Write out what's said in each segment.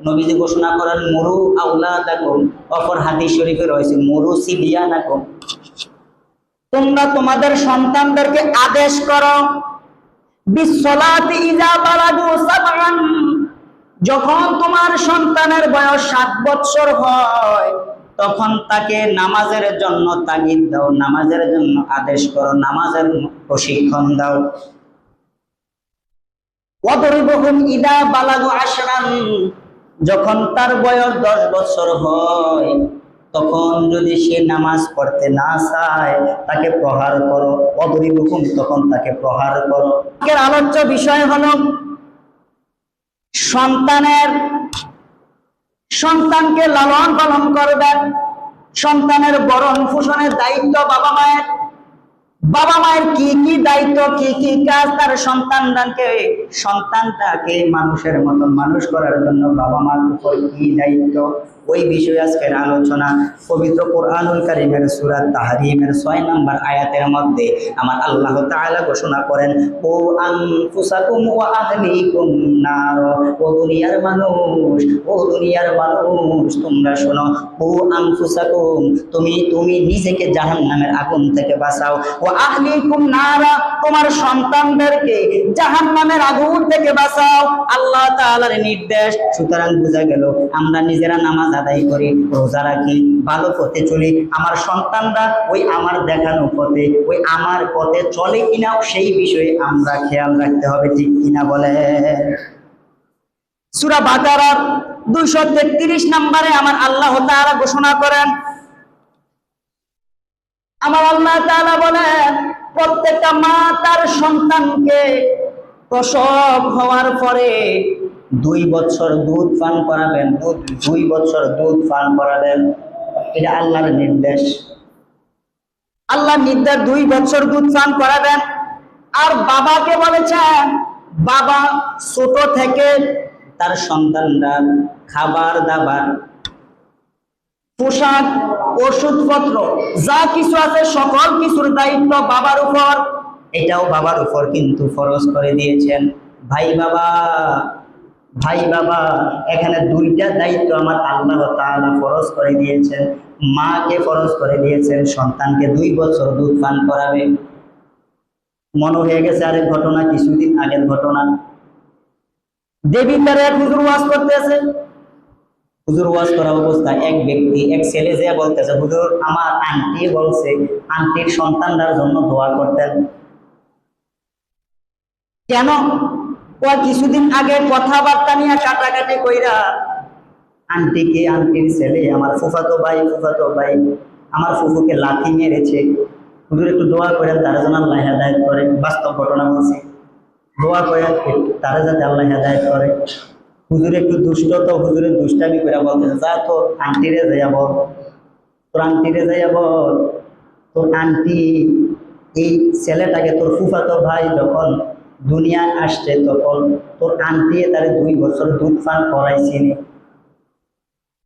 নবীজি ঘোষণা করেন মুরু আওলাদাকুম, অপর হাদিস শরীফে রয়েছে মুরু সিবিয়ানাকুম, তোমরা তোমাদের সন্তানদেরকে আদেশ করো বিসসালাতি ইযা বালাগু সাবআন, যখন তোমার সন্তানের বয়স 7 বছর হয় তখন তাকে নামাজের জন্য তাগিদ দাও, নামাজের জন্য আদেশ করো, নামাজের প্রশিক্ষণ দাও। ওয়াদরিবুহুম ইযা বালাগু আশরান, যখন তার বয়স 10 বছর হয় তখন যদি সে নামাজ পড়তে না চায় তাকে প্রহার করো। ওয়াদরিবুহুম, তখন তাকে প্রহার করো। আজকের আলোচ্য বিষয় হলো সন্তানকে লালন পালন করবেন, সন্তানের ভরণ পোষণের দায়িত্ব বাবা মায়ের। বাবা মায়ের কি কি দায়িত্ব, কি কি কাজ, তার সন্তানটাকে মানুষের মতন মানুষ করার জন্য বাবা মার উপর কি দায়িত্ব, ওই বিষয়ে আজকের আলোচনা। পবিত্র কোরআনুল কারীমের সূরা তাহরিমের 6 নম্বর আয়াতের মধ্যে আমার আল্লাহ তাআলা ঘোষণা করেন, ও আনফুসাকুম ওয়া আহলিকুম নার, ও দুনিয়ার মানুষ, ও দুনিয়ার মানুষ তোমরা শোনো, ও আনফুসাকুম, তুমি নিজেকে জাহান্নামের আগুন থেকে বাঁচাও, ও আহলিকুম নারা, তোমার সন্তানদেরকে জাহান্নামের আগুন থেকে বাঁচাও, আল্লাহ তাআলার নির্দেশ। সুতরাং বোঝা গেল আমরা নিজেরা নামাজ আদায় করি, রোজা রাখি, ভালো পথে চলি, আমার সন্তানরা ওই আমার দেখানো পথে, ওই আমার পথে চলে কিনা সেই বিষয়ে আমরা খেয়াল রাখতে হবে, ঠিক কিনা বলে। সূরা বাকারার 233 নম্বরে আমার আল্লাহ তাআলা ঘোষণা করেন, আমার আল্লাহ তাআলা বলেন, প্রত্যেকটা মা তার সন্তানকে প্রসব হওয়ার পরে 2 বছর দুধ পান করাবেন, 2 বছর দুধ পান করাবেন। এটা আল্লাহর নির্দেশ, আল্লাহর নির্দেশ 2 বছর দুধ পান করাবেন। আর বাবাকে বলেছেন, বাবা ছোট থেকে তার সন্তানরা খাবার দাবার, পোশাক, ওষুধপত্র যা কিছু আছে সকল কিছুর দায়িত্ব বাবার উপর। এটাও বাবার উপর কিন্তু ফরজ করে দিয়েছেন। ভাই বাবা, এখানে 2টা দায়িত্ব আমার আল্লাহ তাআলা ফরজ করে দিয়েছেন। মাকে ফরজ করে দিয়েছেন সন্তানকে 2 বছর দুধ পান করাবে। মনে হয়ে গেছে আরেক ঘটনা, কিছুদিন আগের ঘটনা। দেবীতারে এক হুজুর ওয়াজ করতেছে, হুজুর ওয়াজ করা অবস্থায় এক ছেলে যে বলতেছে, হুজুর আমার আন্টি বলছে আন্টির সন্তানদের জন্য দোয়া করতেন। কেন? ও কিছুদিন আগে কথাবার্তা নিয়ে কাটাকাটি কইরা আন্টির ছেলে, আমার ফুফাতো ভাই আমার ফুফুকে লাথি মেরেছে, হুজুর একটু দোয়া করেন তারা যেন আল্লাহ হেদায়েত করে। বাস্তব ঘটনা বলছি, দোয়া করেন তারা যাতে আল্লাহ হেদায়েত করে। হুজুর একটু দুষ্ট, তো হুজুরের দুষ্টামি করে বলতেছে, যা তোর আন্টিরে যাইয়া বল, তোর আন্টি এই ছেলেটাকে, তোর ফুফাতো ভাই যখন দুনিয়ায় আসছে তখন তোর আন্টি তারে 2 বছর দুধ পান করাইছিনি,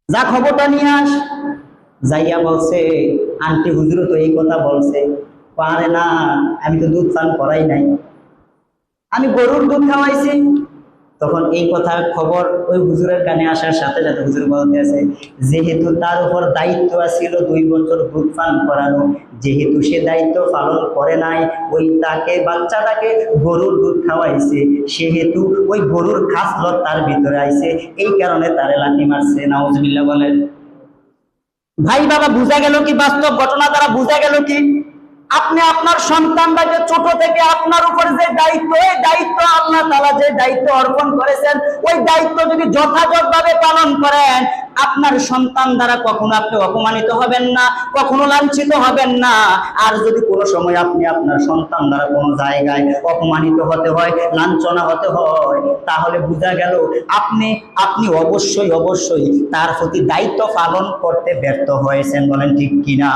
যা খবরটা নিয়ে আস। যাইয়া বলছে, আন্টি হুজুরও তো এই কথা বলছে। পারে না, আমি তো দুধ পান করাই নাই, আমি গরুর দুধ খাওয়াইছি। তখন এই কথা খবর ওই হুজুরের কানে আসার সাথে সাথে হুজুর বলতেছে, যেহেতু তার উপর দায়িত্ব ছিল 2 বছর দুধ পান করানো, যেহেতু সে দায়িত্ব পালন করে নাই, ওই বাচ্চাটাকে গরুর দুধ খাওয়াইছে, সেহেতু ওই গরুর খাসলত তার ভিতরে আইছে, এই কারণে তারে লাথি মারছে। নাউজুবিল্লাহ বলেন। ভাই বাবা, বুঝা গেল কি? বাস্তব ঘটনা দ্বারা বুঝা গেল কি? আপনি আপনার সন্তানটাকে ছোট থেকে আপনার উপর যে দায়িত্ব, এই দায়িত্ব আল্লাহ তাআলা যে দায়িত্ব অর্পণ করেছেন, ওই দায়িত্ব যদি যথাযথভাবে পালন করেন, আপনার সন্তান দ্বারা কখনো আপনি অপমানিত হবেন না, কখনো লাঞ্ছিত হবেন না। আর যদি কোনো সময় আপনি আপনার সন্তান দ্বারা কোনো জায়গায় অপমানিত হতে হয়, লাঞ্ছনা হতে হয়, তাহলে বোঝা গেল আপনি অবশ্যই তার প্রতি দায়িত্ব পালন করতে ব্যর্থ হয়েছেন। বলেন ঠিক কিনা?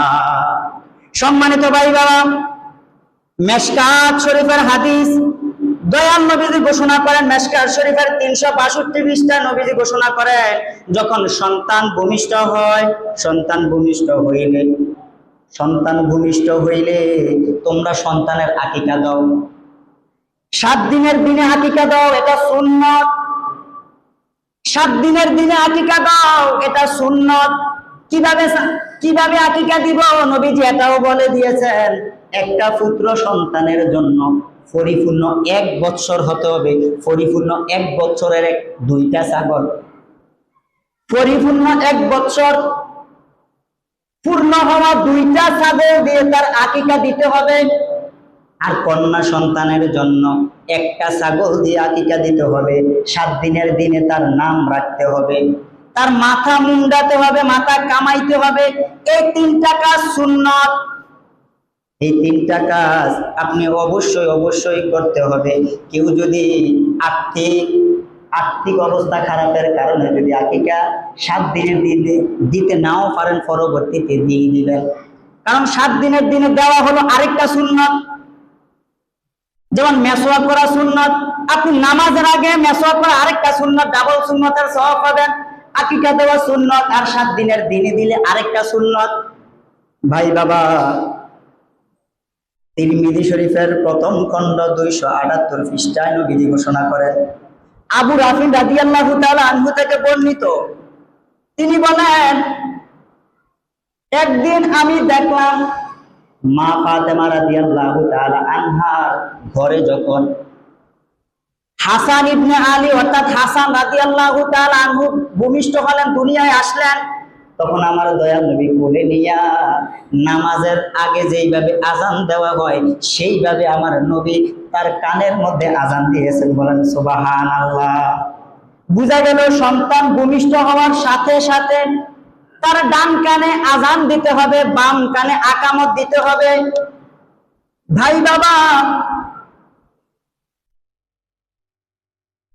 সম্মানিত ভাই বাবা, মেশকাত শরীফের হাদিস, দয়াল নবীজি ঘোষণা করেন, মেশকাত শরীফের 362 পৃষ্ঠা নবীজি ঘোষণা করেন, যখন সন্তান ভূমিষ্ঠ হইলে তোমরা সন্তানের আকিকা দাও। 7 দিনের দিনে আকিকা দাও, এটা সুন্নাত। 7 দিনের দিনে আকিকা দাও, এটা সুন্নত। কিভাবে আকিকা দিব, নবীজি এটাও বলে দিয়েছেন। একটা পুত্র সন্তানের জন্য পরিপূর্ণ 1 বছর হতে হবে, পরিপূর্ণ 1 বছরের 2টা ছাগল, পরিপূর্ণ 1 বছর পূর্ণ হওয়া 2টা ছাগল দিয়ে তার আকিকা দিতে হবে। আর কন্যা সন্তানের জন্য 1টা ছাগল দিয়ে আকিকা দিতে হবে। 7 দিনের দিনে তার নাম রাখতে হবে, তার মাথা মুন্ডাতে হবে, মাথা কামাইতে হবে। এই 3টা কাজ সুন্নত। এই 3টা কাজ আপনি অবশ্যই করতে হবে। কেউ যদি আর্থিক অবস্থা খারাপের কারণে যদি আকিকা 7 দিনের দিনে দিতে নাও পারেন, পরবর্তীতে দিয়ে দিবেন। কারণ 7 দিনের দিনে দেওয়া হলো আরেকটা সুন্নত। যেমন মেসওয়াক করা সুন্নত, আপনি নামাজের আগে মেসওয়াক করা আরেকটা সুন্নত, ডাবল সুন্নতের সওয়াব পাবেন। আকিকা দেওয়া সুন্নত, আর 7 দিনের দিনে দিলে আরেকটা সুন্নত। ভাই বাবা, তিরমিজি শরীফের প্রথম খণ্ড 278 পৃষ্ঠায় নবীজি ঘোষণা করেন, আবু রাফি রাদিয়াল্লাহু তাআলা আনহু থেকে বর্ণিত, তিনি বলেন, একদিন আমি দেখলাম মা ফাতেমা রাদিয়াল্লাহু তাআলা আনহার ঘরে যখন হাসান ইবনে আলী অর্থাৎ হাসান রাদিয়াল্লাহু তাআলা আনহু ভূমিষ্ঠ হলেন, দুনিয়ায় আসলেন, তখন আমার দয়াল নবী কোলে নিয়া নামাজের আগে যেইভাবে আজান দেওয়া হয় সেইভাবে আমার নবী তার কানের মধ্যে আজান দিয়েছেন। বলেন সুবহানাল্লাহ। বুঝা গেল সন্তান ভূমিষ্ঠ হওয়ার সাথে সাথে তার ডান কানে আজান দিতে হবে, বাম কানে আকামত দিতে হবে। ভাই বাবা,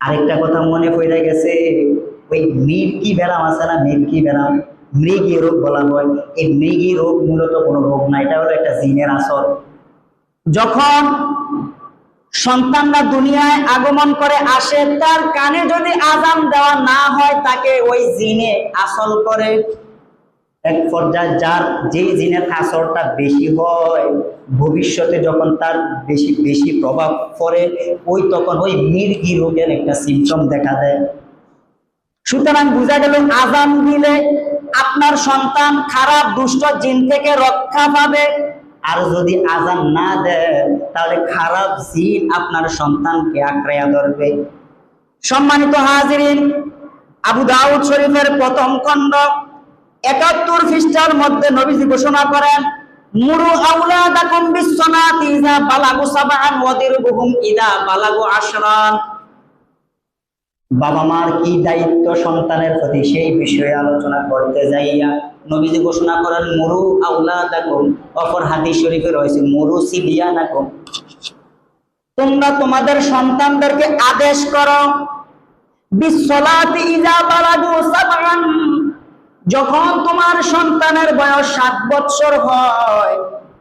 আরেকটা কথা মনে পড়ে গেছে, ওই মৃগী ব্যারাম আছে না, মৃগী ব্যারাম, মৃগী রোগ বলা হয়। এই মৃগী রোগ মূলত কোনো রোগ না, এটা হলো একটা জিনের আসর। যখন সন্তানরা দুনিয়ায় আগমন করে আসে, তার কানে যদি আজান দেওয়া না হয়, তাকে ওই জিনে আসল করে। এক পর্যায়ে যেই জিনের আসরটা বেশি হয়, ভবিষ্যতে যখন তার বেশি প্রভাব পড়ে, তখন ওই মৃগী রোগের একটা সিমটম দেখা দেয়। সুতরাং বোঝা গেল আজান দিলে আপনার সন্তান খারাপ দুষ্ট জিন থেকে রক্ষা পাবে। আর যদি আজান না দেয়, তাহলে খারাপ জিন আপনার সন্তানকে আঁকড়াইয়া ধরবে। সম্মানিত হাজিরিন, আবু দাউদ শরীফের প্রথম খণ্ড 71 পৃষ্ঠার মধ্যে নবীজি ঘোষণা করেন, মুরু আওলাদাকুম বিসসালাতি ইযা বালাগু সাবআন ওয়াদিরুহুম ইযা বালাগু আশরান। বাবা মার কি দায়িত্ব সন্তানের প্রতি, সেই বিষয়ে আলোচনা করতে যাইয়া নবীজি ঘোষণা করেন, মুরু আওলাদাকুম। অপর হাদিস শরীফে রয়েছে মুরু সিবিয়ানাকুম, তোমরা তোমাদের সন্তানদেরকে আদেশ করো বিসসালাতি ইযা বালাগু সাবআন, যখন তোমার সন্তানের বয়স 7 বছর হয়,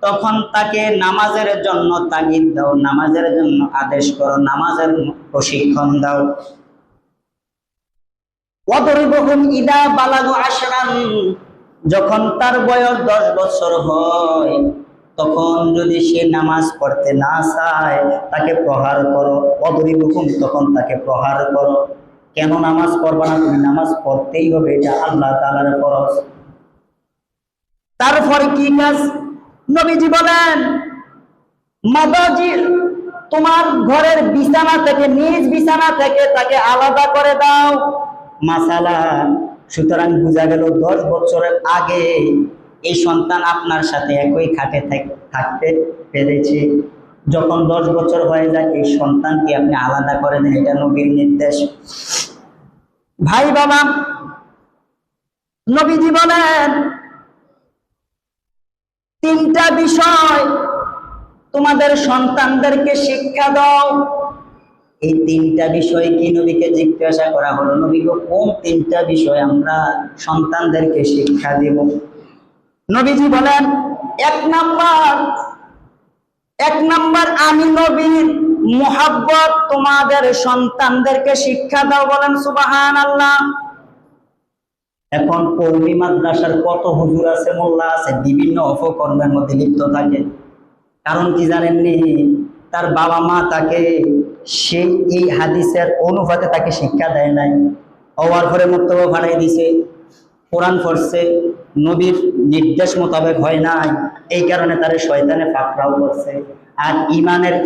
তখন তাকে নামাজের জন্য তাগিদ দাও, নামাজের জন্য আদেশ করো, নামাজের প্রশিক্ষণ দাও। ওয়াদরিবহুম ইযা বালাগু আশরান, যখন তার বয়স 10 বছর হয়, তখন যদি সে নামাজ পড়তে না চায়, তাকে প্রহার করো। ওয়াদরিবহুম, তখন তাকে প্রহার করো। কেন নামাজ পড়বা না? তুমি নামাজ পড়তেই হবে, এটা আল্লাহ তাআলার ফরজ। তারপর কি কাজ? নবীজি বলেন, মাদাজি, তোমার ঘরের বিছানা থেকে, নিজ বিছানা থেকে তাকে আলাদা করে দাও। মাসালা, সুতরাং বোঝা গেল 10 বছরের আগে এই সন্তান আপনার সাথে একই খাটে থাকতে পেরেছে। যখন 10 বছর হয়ে যায়, এই সন্তানকে আপনি আলাদা করে দেন, এটা নবীর নির্দেশ। ভাই বাবা, নবীজি বলেন 3টা বিষয় তোমাদের সন্তানদেরকে শিক্ষা দাও। এই 3টা বিষয় কি নবীকে জিজ্ঞাসা করা হলো, নবী গো, কোন 3টা বিষয় আমরা সন্তানদেরকে শিক্ষা দেব? নবীজি বলেন, 1 নাম্বার আমি নবীর মুহাব্বত তোমাদের সন্তানদেরকে শিক্ষা দাও। বলেন সুবহানাল্লাহ। এখন কওমি মাদ্রাসার কত হুজুর আছে, মোল্লা আছে, বিভিন্ন অপকর্মের মধ্যে লিপ্ত থাকে। কারণ কি জানেননি? তার বাবা মা তাকে এই হাদিসের অনুপাতে তাকে শিক্ষা দেয় নাই, হওয়ার পরে মুক্তবা ফাটাই দিছে, কোরআন পড়ছে, নবীর নির্দেশ মোতাবেক হয় নাই, এই কারণে তারে শয়তানে পাকড়াও করছে। আর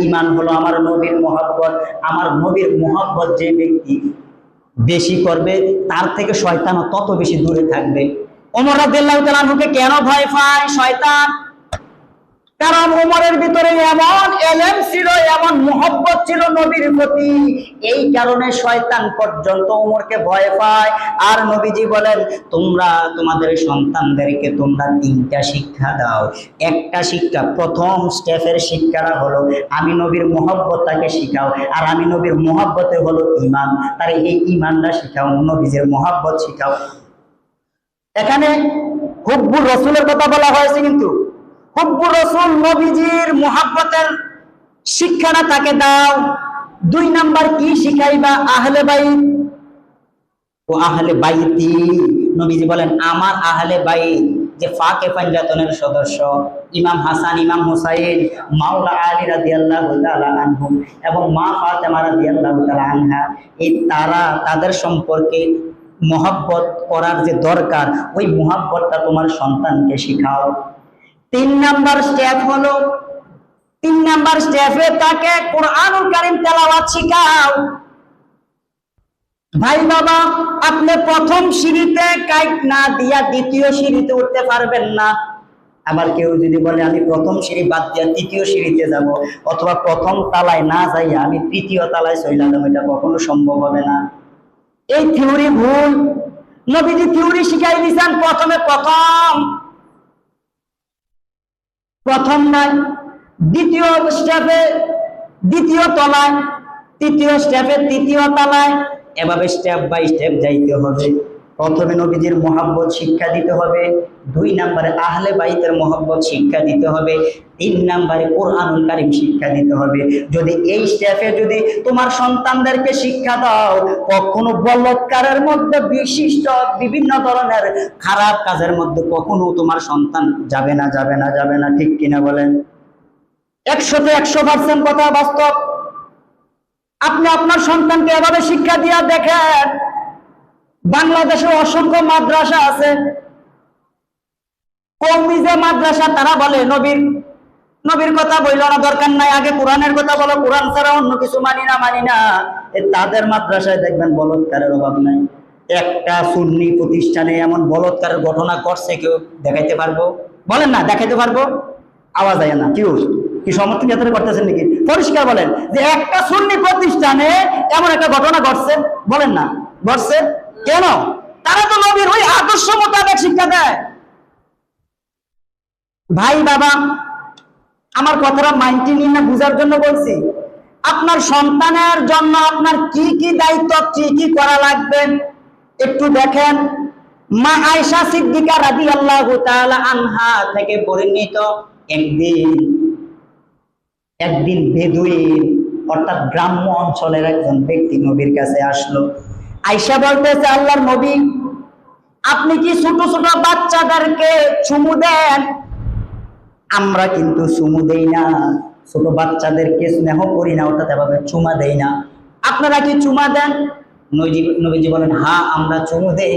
ইমান হলো আমার নবীর মহব্বত। আমার নবীর মহব্বত যে ব্যক্তি বেশি করবে তার থেকে শয়তানও তত বেশি দূরে থাকবে। ওমর রাদিয়াল্লাহু তাআলা আনহুকে কেন ভয় পায় শয়তান? কারণ ওমরের ভিতরে এমন এলেম ছিল, এমন মহব্বত ছিল নবীর প্রতি, এই কারণে শয়তান পর্যন্ত ওমরকে ভয় পায়। আর নবীজি বলেন, তোমরা তোমাদের সন্তানদেরকে তোমরা 3টা শিক্ষা দাও। একটা শিক্ষা, প্রথম স্টেপের শিক্ষাটা হলো আমি নবীর মহব্বতটাকে শিখাও, আর আমি নবীর মহব্বতে হলো ঈমান, তার এই ঈমানটা শিখাও, নবীজির মহব্বত শিখাও। এখানে হুব্বুর রাসূলের কথা বলা হয়েছে, কিন্তু হুব্বুর রাসূল নবীজির মুহাব্বতের শিক্ষাটা তাকে দাও। 2 নাম্বার কি শিখাইবা? আহলে বাইত ও আহলে বাইতি। নবীজি বলেন আমার আহলে বাইত যে ফাকে পাঞ্জাতনের সদস্য, ইমাম হাসান, ইমাম হুসাইন, মাওলা আলী রাদিয়াল্লাহু তাআলা আনহু এবং মা ফাতেমা রাদিয়াল্লাহু তাআলা আনহা, এই তাদের সম্পর্কে মুহাব্বত করার যে দরকার, ওই মুহাব্বতটা তোমার সন্তানকে শিখাও। 3 নাম্বার স্টেপ হলো, 3 নাম্বার স্টেপে তাকে কুরআনুল কারীম তেলাওয়াত শিখাও। ভাই বাবা, আপনি প্রথম সিঁড়িতে কাইট না দিয়া দ্বিতীয় সিঁড়িতে উঠতে পারবেন না। আবার কেউ যদি বলে আমি প্রথম সিঁড়ি বাদ দিয়া 3য় সিঁড়িতে যাব, অথবা প্রথম তলায় না যাইয়া আমি 3য় তলায় চলে যাব, এটা কখনো সম্ভব হবে না। এই থিওরি ভুল। নবীজি থিওরি শিখাই দিয়েছেন, প্রথম নয়, দ্বিতীয় স্টেপে 2য় তলায়, 3য় স্টেপে 3য় তলায়, এভাবে স্টেপ বাই স্টেপ যাইতে হবে। প্রথমে নবীজির মহব্বত শিক্ষা দিতে হবে, 2 নম্বরে আহলে বাইতের মহব্বত শিক্ষা দিতে হবে, 3 নম্বরে কোরআনুল কারীম শিক্ষা দিতে হবে। যদি এই স্টেপে যদি তোমার সন্তানদেরকে শিক্ষা দাও, কখনো বলৎকারের মধ্যে বিশিষ্ট বিভিন্ন ধরনের খারাপ কাজের মধ্যে কখনো তোমার সন্তান যাবে না, যাবে না, যাবে না। ঠিক কিনা বলেন? 100তে 100% কথা বাস্তব। আপনি আপনার সন্তানকে এভাবে শিক্ষা দিয়া দেখেন। বাংলাদেশে অসংখ্য মাদ্রাসা আছে, কওমি যে মাদ্রাসা, তারা বলে নবীর কথা বইলো না, দরকার নাই, আগে কোরআনের কথা বলো, কোরআন ছাড়া অন্য কিছু মানি না। তাদের মাদ্রাসায় দেখবেন বলৎকারের অভাব নাই। একটা সুন্নি প্রতিষ্ঠানে এমন বলৎকারের ঘটনা ঘটছে, কেউ দেখাইতে পারবো? বলেন না, দেখাইতে পারবো? আওয়াজ আয় না, কি সমর্থন যাত্রা করতেছেন নাকি? পরিষ্কার বলেন যে একটা সুন্নি প্রতিষ্ঠানে এমন একটা ঘটনা ঘটছে, বলেন না ঘটছে কেন? তারা তো নবীর ওই আদর্শ মোতাবেক শিক্ষা দেয়। ভাই বাবা, আমার কথাটা মাইন্ডে নিয়ে না, বুঝার জন্য বলছি। আপনার সন্তানের জন্য আপনার কি কি দায়িত্ব, কি কি করা লাগবে একটু দেখেন। মা আয়েশা সিদ্দিকা রাদিয়াল্লাহু তাআলা আনহা থেকে বর্ণিত, একদিন বেদুইন অর্থাৎ গ্রাম্য অঞ্চলের একজন ব্যক্তি নবীর কাছে আসলো। আয়েশা বলতেছে, আল্লাহর নবী, আপনি কি ছোট ছোট বাচ্চাদেরকে চুমু দেন? আমরা কিন্তু চুমু দেই না, ছোট বাচ্চাদেরকে স্নেহ করি না, অর্থাৎ এভাবে চুমা দেই না। আপনারা কি চুমা দেন? নবীজি বলেন, হ্যাঁ আমরা চুমু দেই।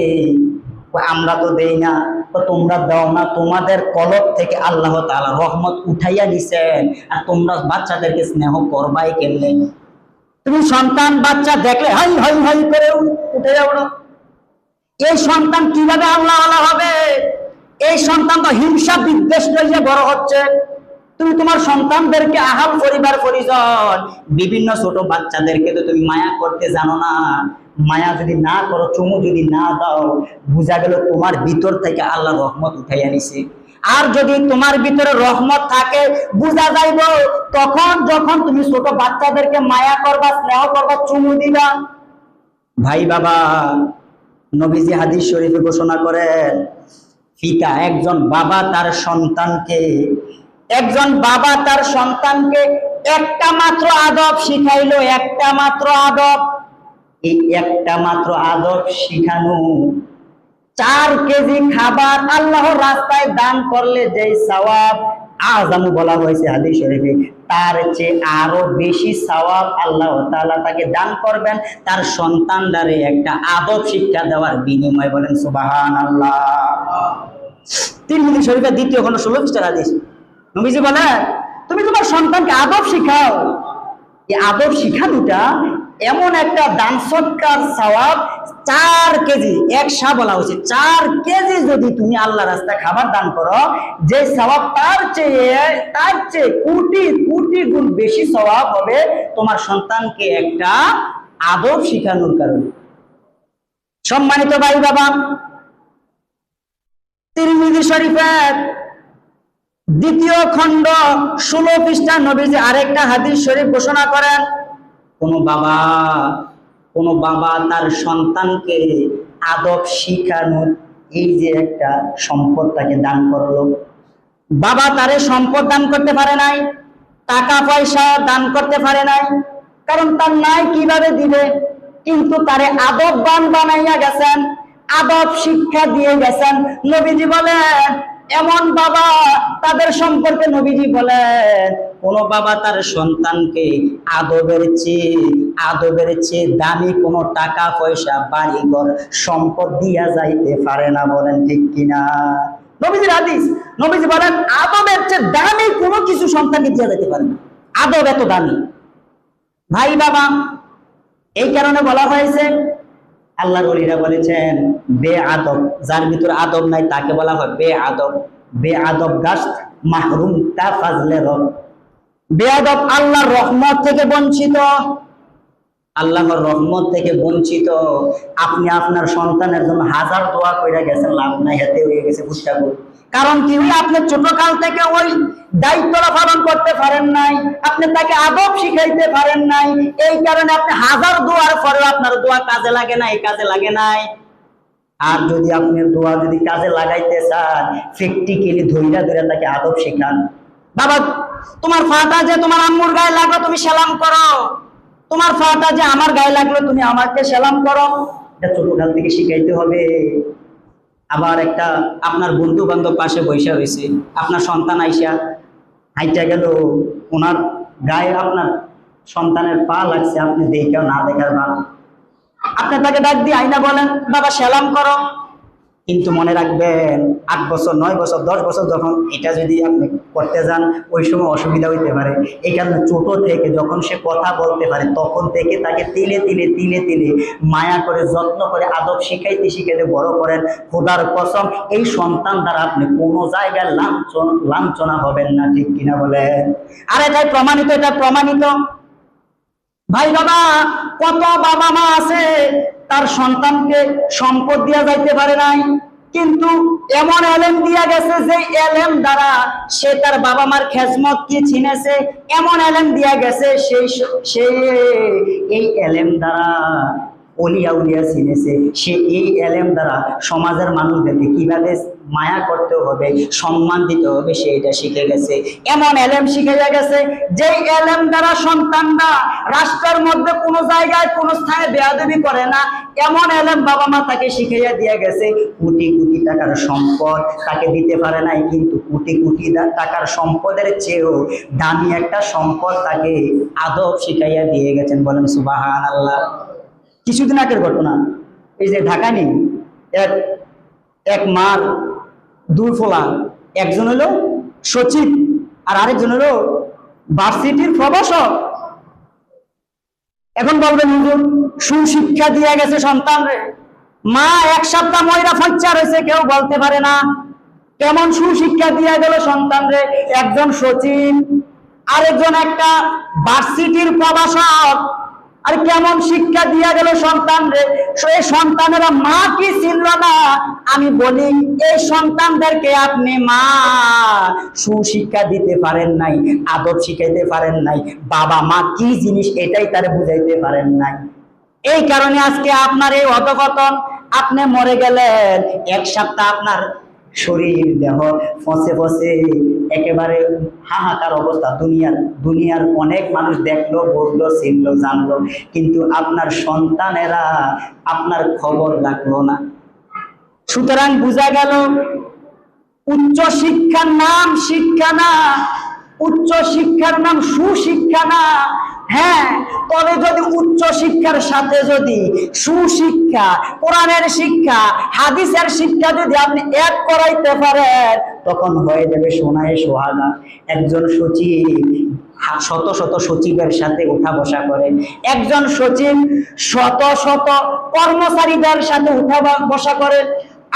আমরা তো দেই না। তো তোমরা দাও না, তোমাদের কলব থেকে আল্লাহ তাআলা রহমত উঠাইয়া দিছেন, আর তোমরা বাচ্চাদেরকে স্নেহ করবাই কেমনে? তুমি সন্তান বাচ্চা দেখলে হাই হাই হাই করে উঠে যাও না, এই সন্তান কিভাবে আল্লাহ আল্লাহ হবে? এই সন্তান তো হিংসা বিদ্বেষ লইয়া বড় হচ্ছে। তুমি তোমার সন্তানদেরকে আহাল পরিবার পরিজন বিভিন্ন ছোট বাচ্চাদেরকে তো তুমি মায়া করতে জানো না। মায়া যদি না করো, চুমু যদি না দাও, বুঝা গেল তোমার ভিতর থেকে আল্লাহ রহমত উঠাইয়া নিছে। আর যদি তোমার ভিতরে রহমত থাকে, বুঝা যাইব তখন যখন তুমি ছোট বাচ্চাদেরকে মায়া করবা, স্নেহ করবা, চুমু দিবা। ভাই বাবা, নবীজি হাদিস শরীফে ঘোষণা করেন, পিতা একজন বাবা তার সন্তানকে একটা মাত্র আদব শিখাইলো, একটা মাত্র আদব। এই একটা মাত্র আদব শিখানো, 4 কেজি খাবার আল্লাহর রাস্তায় দান করলে যে সওয়াব, আযামু বলা হয়েছে হাদিস শরীফে, তার চেয়ে আরো বেশি সওয়াব আল্লাহ তাআলা তাকে দান করবেন তার সন্তানদারে একটা আদব শিক্ষা দেওয়ার বিনিময়ে। বলেন সুবহানাল্লাহ। তিরমিজি শরীফের দ্বিতীয় খণ্ড 16 পৃষ্ঠার হাদিস। নবীজি বলেন, তুমি তোমার সন্তানকে আদব শিখাও। এই আদব শিখানোটা এমন একটা দান সৎকার সওয়াব, 4 কেজি, এক সা বলা হয়েছে, 4 কেজি যদি তুমি আল্লাহ রাস্তায় খাবার দান করো, যে সওয়াব তার চেয়ে কোটি কোটি গুণ বেশি সওয়াব হবে তোমার সন্তানকে একটা আদব শিখানোর কারণে। সম্মানিত ভাই বাবা, তিরমিজি শরীফের দ্বিতীয় খণ্ড 16 পৃষ্ঠা নবীজি আরেকটা হাদিস শরীফ ঘোষণা করেন, কোন বাবা তার সন্তানকে আদব শিখানোর এই যে একটা সম্পদ তাকে দান করলো, বাবা তারে সম্পদ দান করতে পারে নাই, টাকা পয়সা দান করতে পারে নাই, কারণ তার নাই, কিভাবে দিবে, কিন্তু তারে আদববান বানাইয়া গেছেন, আদব শিক্ষা দিয়ে গেছেন। নবীজি বলেন এমন বাবা, তাদের সম্পর্কে নবীজি বলেন কোন বাবা তার সন্তানকে আদবের চেয়ে দামি কোনো টাকা পয়সা বাড়ি ঘর সম্পদ দিয়া যাইতে পারে না। বলেন ঠিক কিনা? নবীজির হাদিস। নবীজি বলেন আদবের চেয়ে দামি কোনো কিছু সন্তানকে দিয়া যাইতে পারে না। আদব এত দামি ভাই বাবা, এই কারণে বলা হয়েছে, আল্লাহর ওলিরা বলেছেন বেআদব, যার ভিতর আদব নাই তাকে বলা হয় বেআদব। বেআদব গাছ মাহরুম তা ফাজলে রব। বেআদব আল্লাহর রহমত থেকে বঞ্চিত, আল্লাহর রহমত থেকে বঞ্চিত। আপনি আপনার সন্তানের জন্য হাজার দোয়া কইরা গেছেন, লাভ নাই, হাতে হয়ে গেছে বুঝতে। কারণ কি, আপনি ছোট কাল থেকে ওই দায়িত্বটা পালন করতে পারেন নাই, আপনি তাকে আদব শিখাইতে পারেন নাই, এই কারণে আপনি হাজার দোয়ার পরেও আপনার দোয়া কাজে লাগে নাই, কাজে লাগে নাই। আর যদি আপনি দোয়া যদি কাজে লাগাইতে চান, প্র্যাকটিক্যালি ধইরা ধরে তাকে আদব শেখান। বাবা, তোমার ফাটা যে তোমার আম্মুর গায়ে লাগলো তুমি সালাম করো, তোমার ফাটা যে আমার গায়ে লাগলো তুমি আমাকে সালাম করো, এটা ছোটকাল থেকে শিখাইতে হবে। আবার একটা আপনার বন্ধু বান্ধব পাশে বসে রয়েছে, আপনার সন্তান আইসা হাইটা গেল, ওনার গায়ে আপনার সন্তানের পা লাগছে, আপনি দেখেও না দেখার ভাব, আপনি তাকে ডাক দিয়ে আইনা বলেন বাবা সালাম করো। কিন্তু মনে রাখবেন 8 বছর 9 বছর 10 বছর যখন এটা যদি আপনি করতে যান, ওই সময় অসুবিধা হইতে পারে। এই কারণে ছোট থেকে যখন সে কথা বলতে পারে তখন থেকে তাকে তিলে তিলে তিলে তিলে মায়া করে যত্ন করে আদব শিখাইতে শিখাইতে বড় করেন। খোদার কসম, এই সন্তান দ্বারা আপনি কোনো জায়গায় লাঞ্ছনা হবেন না। ঠিক কিনা বলেন? আর এটাই প্রমাণিত, এটা প্রমাণিত ভাই বাবা। কত বাবা মা আছে তার সন্তানকে সম্পদ দিয়া যাইতে পারে নাই, কিন্তু এমন এলেম দিয়া গেছে যে এলেম দ্বারা সে তার বাবা মার খেজমত কি চিনেছে, এমন এলেম দিয়া গেছে সে এই এলেম দ্বারা অলিয়া উলিয়া চিনেছে, সে এই এলেম দ্বারা সমাজের মানুষদেরকে কিভাবে মায়া করতে হবে, সম্মান দিতে হবে, সে এটা শিখে গেছে। এমন এলেম শিখে গেছে যে এলেম দ্বারা সন্তানরা রাষ্ট্রের মধ্যে কোনো জায়গায় কোনো স্থানে বেয়াদবি করে না, এমন এলেম বাবা মা তাকে শিখাইয়া দিয়ে গেছে। কোটি কোটি টাকার সম্পদ তাকে দিতে পারে নাই, কিন্তু কোটি কোটি টাকার সম্পদের চেয়েও দামি একটা সম্পদ তাকে আদব শিখাইয়া দিয়ে গেছেন। বলেন সুবহানাল্লাহ। কিছুদিন আগের ঘটনা, এই যে ঢাকা নিয়ে এক মার 2 ফোলা, একজন হলো সচিব আর আরেকজন হলো ভার্সিটির প্রভাষক। এখন বলবেন হুজুর সুশিক্ষা দিয়ে গেছে সন্তানরে, মা 1 সপ্তাহ ময়রা ফচ্চা রয়েছে, কেউ বলতে পারে না কেমন সুশিক্ষা দিয়ে গেল সন্তানরে। একজন সচিব, আরেকজন একটা ভার্সিটির প্রভাষক, আর কেমন শিক্ষা দিয়া গেল সন্তানরে। এই সন্তানেরা মা কি চিনল না? আমি বলি এই সন্তানদেরকে আপনি মা সুশিক্ষা দিতে পারেন নাই, আদব শিখাইতে পারেন নাই, বাবা মা কি জিনিস এটাই তারা বুঝাইতে পারেন নাই। এই কারণে আজকে আপনার এই অধঃপতন। আপনি মরে গেলেন, 1 সপ্তাহ আপনার শরীর দেহ ফসে ফসে একেবারে হাহাকার অবস্থা। দুনিয়ার অনেক মানুষ দেখলো, বুঝলো, চিনলো, জানলো, কিন্তু আপনার সন্তানেরা আপনার খবর রাখলো না। সুতরাং বোঝা গেল উচ্চ শিক্ষার নাম শিক্ষা না, উচ্চ শিক্ষার নাম সুশিক্ষা না। হ্যাঁ, তবে যদি উচ্চ শিক্ষার সাথে যদি সুশিক্ষা, কোরআনের শিক্ষা, হাদিসের শিক্ষা যদি আপনি এক করাইতে পারেন, তখন হয়ে যাবে সোনায় সোহাগা। একজন সচিব শত শত সচিবের সাথে উঠা বসা করে, একজন সচিব শত শত কর্মচারীদের সাথে উঠা বসা করে।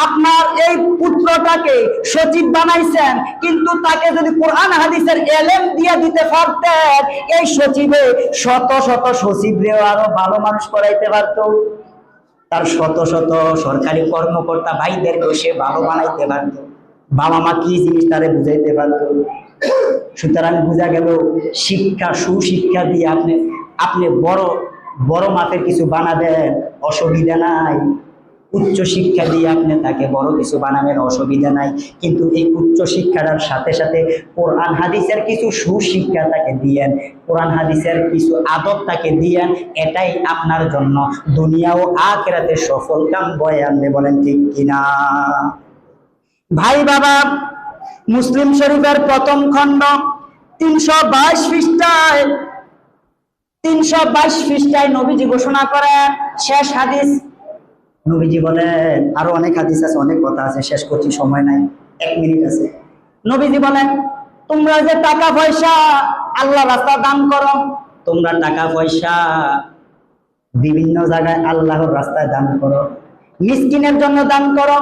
আপনার এই পুত্রটাকে সচিব বানাইছেন, কিন্তু তাকে যদি কোরআন হাদিসের এলেম দিয়ে দিতে পারতেন, এই সচিবে শত শত সচিবরেও আরো ভালো মানুষ করাইতে পারত। তার শত শত সরকারি কর্মকর্তা ভাইদেরকেও সে ভালো বানাইতে পারত। বাবা মা কি জিনিস তারে বুঝাইতে পারত। সুতরাং বোঝা গেল, শিক্ষা, সুশিক্ষা দিয়ে আপনি বড় বড় মাপের কিছু বানাবেন, অসুবিধা নাই। উচ্চ শিক্ষা দিয়ে আপনি তাকে বড় কিছু বানাবেন, অসুবিধা নাই। কিন্তু এই উচ্চ শিক্ষাটার সাথে সাথে কোরআন হাদিসের কিছু সুশিক্ষা তাকে দিয়েন, কোরআন হাদিসের কিছু আদব তাকে দিয়েন। এটাই আপনার জন্য দুনিয়া ও আখিরাতে সফল কাম বয়ে আনবে। বলেন ঠিক কিনা? ভাই বাবা, মুসলিম শরীফের প্রথম খণ্ড 322 পৃষ্ঠায় 322 পৃষ্ঠায় নবীজি ঘোষণা করেন, শেষ হাদিস। নবীজি বলেন, আরো অনেক হাদিস আছে, অনেক কথা আছে, শেষ করছি, সময় নাই, 1 মিনিট আছে। নবীজি বলেন, তোমরা যে টাকা পয়সা আল্লাহ রাস্তা দান করো, তোমরা টাকা পয়সা বিভিন্ন জায়গায় আল্লাহর রাস্তায় দান করো, মিসকিনের জন্য দান করো,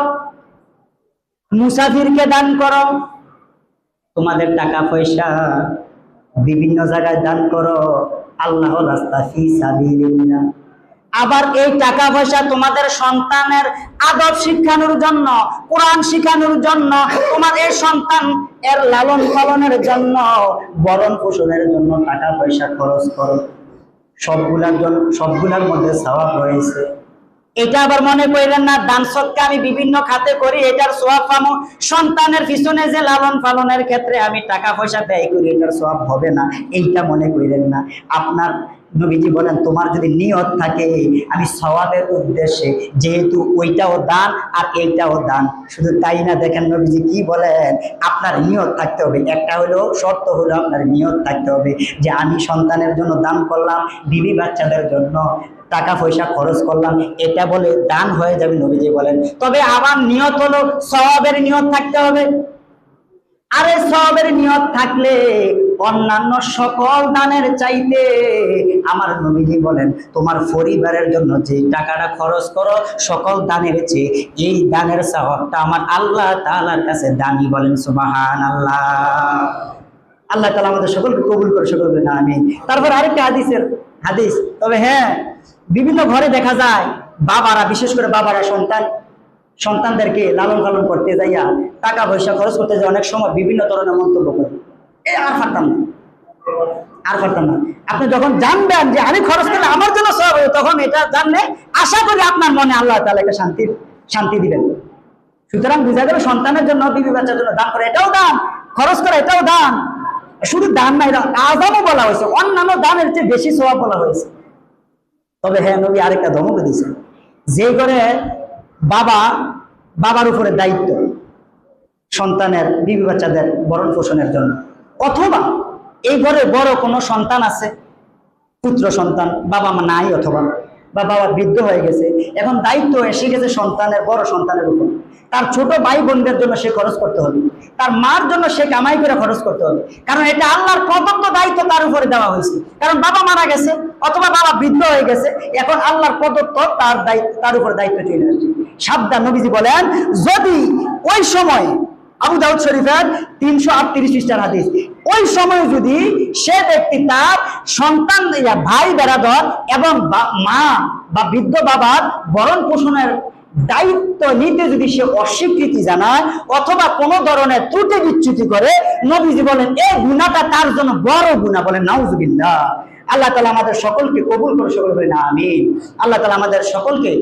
মুসাফিরকে দান করো, তোমাদের টাকা পয়সা বিভিন্ন জায়গায় দান করো, আল্লাহর রাস্তা ফি সাবিলিল্লাহ। আবার এই টাকা পয়সা তোমাদের সন্তানের আদব শিখানোর জন্য, কোরআন শিখানোর জন্য, তোমার এই সন্তান এর লালন পালনের জন্য, ভরণ পোষণের জন্য টাকা পয়সা খরচ করো। সবগুলার মধ্যে সওয়াব রয়েছে। এটা আবার মনে করেন না দান সদকা আমি বিভিন্ন খাতে করি, এটার সওয়াব পাবো। সন্তানের পিছনে যে লালন পালনের ক্ষেত্রে আমি টাকা পয়সা ব্যয় করি, এটার সওয়াব হবে না, এইটা মনে করেন না। আপনার নবীজি বলেন, তোমার যদি নিয়ত থাকে আমি সওয়াবের উদ্দেশ্যে, যেহেতু ওইটাও দান আর এইটাও দান, শুধু তাই না, দেখেন নবীজি কি বলেন, আপনার নিয়ত থাকতে হবে। একটা হলো শর্ত হলো আপনার নিয়ত থাকতে হবে যে আমি সন্তানের জন্য দান করলাম, বিবি বাচ্চাদের জন্য টাকা পয়সা খরচ করলাম, এটা বলে দান হয়ে যাবে, নবীজি বলেন। তবে আবার নিয়ত হলো সওয়াবের নিয়ত থাকতে হবে। আরে সওয়াবের নিয়ত থাকলে অন্যান্য সকল দানের চাইতে আমার নবীজি বলেন, তোমার পরিবারের জন্য যে টাকাটা খরচ করো সকল দানের চেয়ে এই দানের সওয়াবটা আমার আল্লাহ তাআলার কাছে দামি। বলেন সুবহানাল্লাহ। আল্লাহ তাআলা আমাদের সকলকে কবুল করে, সকল বলেন আমিন। তারপর আরেকটা হাদিস, তবে হ্যাঁ, বিভিন্ন ঘরে দেখা যায় বাবারা, বিশেষ করে বাবারা সন্তানদেরকে লালন পালন করতে যাইয়া টাকা পয়সা খরচ করতে যায়, অনেক সময় বিভিন্ন ধরনের মন্তব্য করে। আর পারতাম না। আপনি যখন জানবেন যে আমি খরচ করলে আমার জন্য সওয়াব হবে, তখন এটা জানলে আশা করি আপনার মনে আল্লাহ তাআলা একটা শান্তি দিবেন। সুতরাং বুঝা গেল, সন্তানের জন্য, বিবি বাচ্চার জন্য দান করে, এটাও দান, খরচ করে এটাও দান। শুধু দান না, এটা আযামও বলা হয়েছে, অন্যান্য দানের চেয়ে বেশি সওয়াব বলা হয়েছে। তবে হ্যাঁ, নবী আরেকটা ধমক দিয়েছেন, যে করে বাবার উপরে দায়িত্ব সন্তানের, বিবি বাচ্চাদের ভরণ পোষণের জন্য, অথবা এই ঘরে বড় কোনো সন্তান আছে, পুত্র সন্তান, বাবা মা নাই, অথবা বাবা বৃদ্ধ হয়ে গেছে, এখন দায়িত্ব এসে গেছে বড় সন্তানের উপর। তার ছোট ভাই বোনদের জন্য সে খরচ করতে হবে, তার মার জন্য সে কামাই করে খরচ করতে হবে, কারণ এটা আল্লাহর প্রদত্ত দায়িত্ব তার উপরে দেওয়া হয়েছে। কারণ বাবা মারা গেছে অথবা বাবা বৃদ্ধ হয়ে গেছে, এখন আল্লাহর প্রদত্ত তার উপর দায়িত্ব চলে আসছে। সাবধান, নবীজি বলেন, যদি ওই সময়, আবু দাউদ শরীফের 338 পৃষ্ঠার হাদিস, ওই সময় যদি সে ব্যক্তি তার সন্তান, ভাই বেরাদর এবং মা বা বৃদ্ধ বাবার ভরণ পোষণের দায়িত্ব নিতে যদি সে অস্বীকৃতি জানায় অথবা কোন ধরনের ত্রুটি বিচ্যুতি করে, নবীজি বলেন এই গুনাহটা তার জন্য বড় গুনাহ। বলেন নাউজুবিল্লাহ। আল্লাহ তাআলা আমাদের সকলকে কবুল করে, সকল বলেন আমিন। আল্লাহ তাআলা আমাদের সকলকে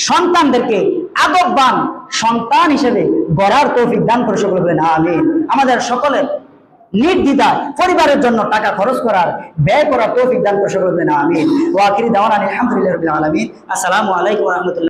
সন্তানদেরকে আদববান সন্তান হিসেবে গড়ার তৌফিক দান করে, সকল বলেন আমিন। আমাদের সকলের নির্দ্বিধায় পরিবারের জন্য টাকা খরচ করার, ব্যয় করার তৌফিক দান করে, সকল বলেন আমিন। ওয়া আখিরি দাওয়ানা আলহামদুলিল্লাহি রাব্বিল আলামিন। আসসালামু আলাইকুম ওয়া রাহমাতুল্লাহ।